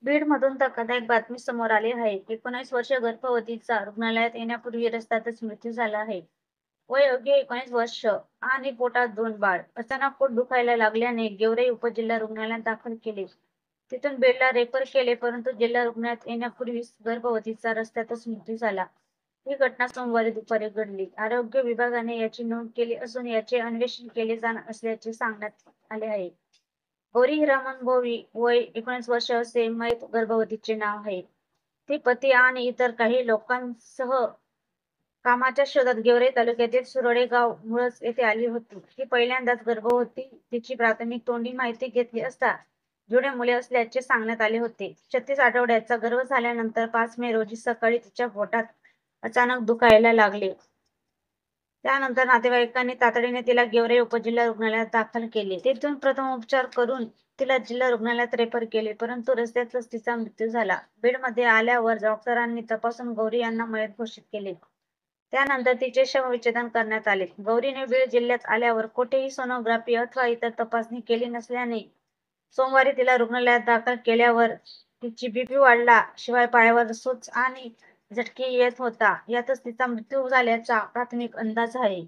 बीडमधून धक्कादायक बातमी समोर आली आहे. 19 वर्षीय गर्भवतीचा रुग्णालयात येण्यापूर्वी रस्त्यातच मृत्यू झाला आहे. वय अवघे 19 वर्ष आणि पोटात 2 बाळ. अचानक पोट दुखायला लागल्याने गेवराई उपजिल्हा रुग्णालयात दाखल केले. तिथून बेडला रेफर केले, परंतु जिल्हा रुग्णालयात येण्यापूर्वीच गर्भवतीचा रस्त्यातच मृत्यू झाला. ही घटना सोमवारी दुपारी घडली. आरोग्य विभागाने याची नोंद केली असून याचे अन्वेषण केले जाणार असल्याचे सांगण्यात आले आहे. गौरी हिरामन भोवी, वय 19 वर्ष असे मयत गर्भवतीचे नाव आहे. ती पती आणि इतर काही लोकांसह कामाच्या शोधात गेवराई तालुक्यातील सुरोडे गाव मुळज येथे आली होती. ती पहिल्यांदाच गर्भवती. तिची प्राथमिक तोंडी माहिती घेतली असता जुळे मुले असल्याचे सांगण्यात आले होते. 36 आठवड्याचा गर्भ झाल्यानंतर 5 मे रोजी सकाळी तिच्या पोटात अचानक दुखायला लागले. त्यानंतर नातेवाईकांनी तातडीने तिला गेवराई उपजिल्हा रुग्णालयात दाखल केले. तेथून प्रथमोपचार करून तिला जिल्हा रुग्णालयात रेफर केले, परंतु रस्त्यातच तिचा मृत्यू झाला. बेडमध्ये आल्यावर डॉक्टरांनी तपासून गौरी यांना मयत घोषित केले. त्यानंतर तिचे शवविच्छेदन करण्यात आले. गौरीने बीड जिल्ह्यात आल्यावर कोठेही सोनोग्राफी अथवा इतर तपासणी केली नसल्याने सोमवारी तिला रुग्णालयात दाखल केल्यावर तिची बीपी वाढला, शिवाय पायावर सूज आणि झटके येत होता. यातच तिचा मृत्यू झाल्याचा प्राथमिक अंदाज आहे.